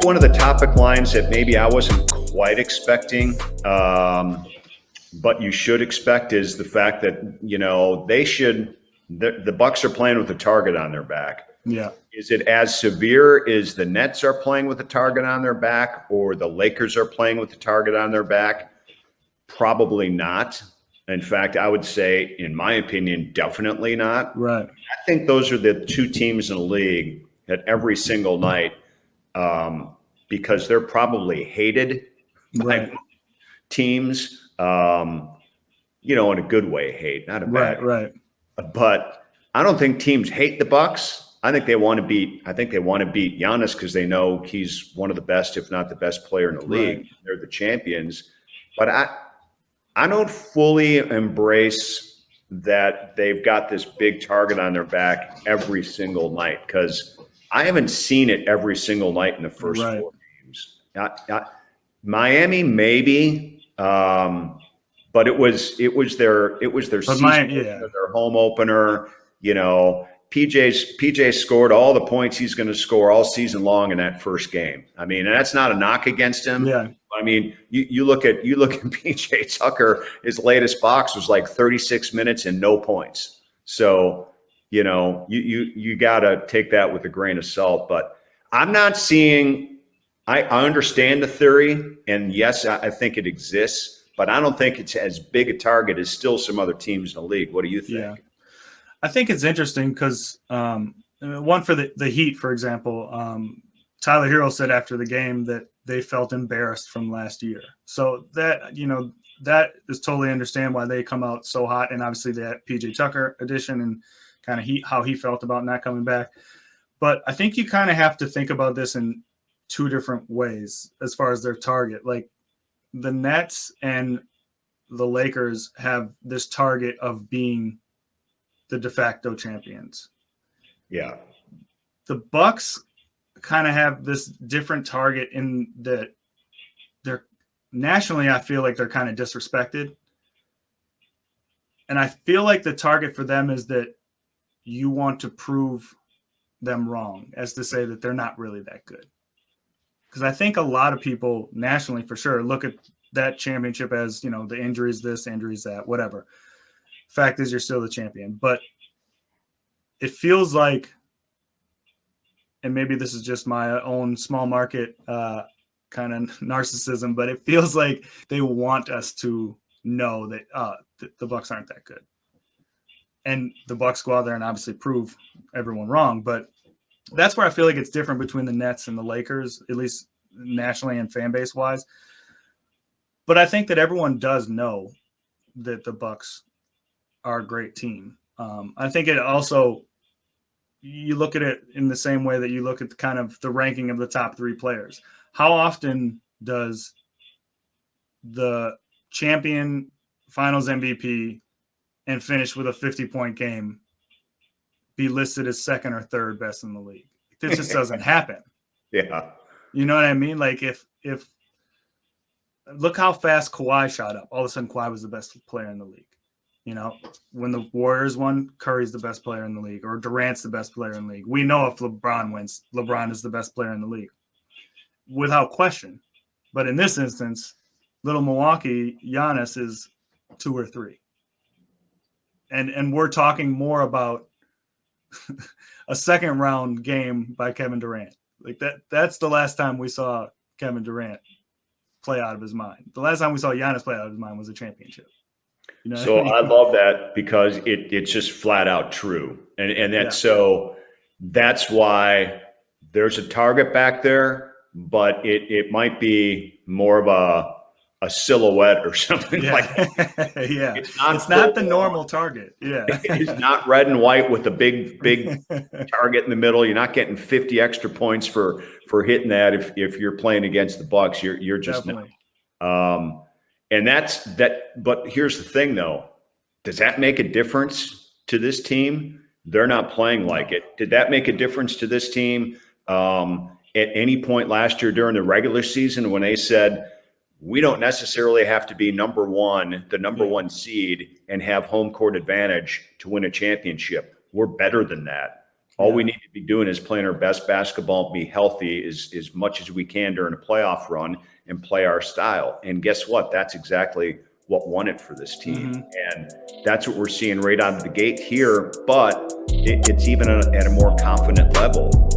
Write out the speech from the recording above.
One of the topic lines that maybe I wasn't quite expecting, but you should expect is the fact that, the Bucks are playing with a target on their back. Yeah. Is it as severe as the Nets are playing with a target on their back or the Lakers are playing with a target on their back? Probably not. In fact, I would say, in my opinion, definitely not. Right. I think those are the two teams in the league that every single night, because they're probably hated by teams, in a good way, hate, not a bad. Right. But I don't think teams hate the Bucks. I think they want to beat Giannis because they know he's one of the best, if not the best player in the league. Right. They're the champions. But I don't fully embrace that they've got this big target on their back every single night, because I haven't seen it every single night in the first four games. Miami, maybe, but it was their season, their home opener. PJ scored all the points he's going to score all season long in that first game. I mean, and that's not a knock against him. Yeah. I mean, you look at PJ Tucker. His latest box was like 36 minutes and no points. So you got to take that with a grain of salt. But I'm not seeing. I understand the theory, and yes, I think it exists, but I don't think it's as big a target as still some other teams in the league. What do you think? Yeah. I think it's interesting because one for the Heat, for example, Tyler Hero said after the game that they felt embarrassed from last year. So that is totally understand why they come out so hot. And obviously that PJ Tucker addition and kind of how he felt about not coming back. But I think you kind of have to think about this in two different ways as far as their target. Like the Nets and the Lakers have this target of being the de facto champions. Yeah. The Bucks kind of have this different target in that they're nationally, I feel like they're kind of disrespected. And I feel like the target for them is that you want to prove them wrong, as to say that they're not really that good. Because I think a lot of people nationally, for sure, look at that championship as, the injuries this, injuries that, whatever. Fact is, you're still the champion. But it feels like, and maybe this is just my own small market kind of narcissism, but it feels like they want us to know that the Bucks aren't that good. And the Bucks go out there and obviously prove everyone wrong. But that's where I feel like it's different between the Nets and the Lakers, at least nationally and fan base wise. But I think that everyone does know that the Bucks are a great team. I think it also, you look at it in the same way that you look at kind of the ranking of the top three players. How often does the champion, finals MVP, and finish with a 50-point game be listed as second or third best in the league? This just doesn't happen. Yeah. You know what I mean? Like if look how fast Kawhi shot up. All of a sudden, Kawhi was the best player in the league. When the Warriors won, Curry's the best player in the league, or Durant's the best player in the league. We know if LeBron wins, LeBron is the best player in the league, without question. But in this instance, little Milwaukee, Giannis is 2 or 3. And we're talking more about a second round game by Kevin Durant. Like that's the last time we saw Kevin Durant play out of his mind. The last time we saw Giannis play out of his mind was a championship. So I love that because it's just flat out true. And so that's why there's a target back there, but it might be more of a silhouette or something like that. Yeah. It's not the normal target. Yeah. It's not red and white with a big target in the middle. You're not getting 50 extra points for hitting that if you're playing against the Bucks. You're just Definitely. not. And that's that. But here's the thing, though. Does that make a difference to this team? They're not playing like it. Did that make a difference to this team at any point last year during the regular season when they said, we don't necessarily have to be the number one seed and have home court advantage to win a championship? We're better than that. All we need to be doing is playing our best basketball, be healthy as much as we can during a playoff run and play our style. And guess what? That's exactly what won it for this team. And that's what we're seeing right out of the gate here. But it's even at a more confident level.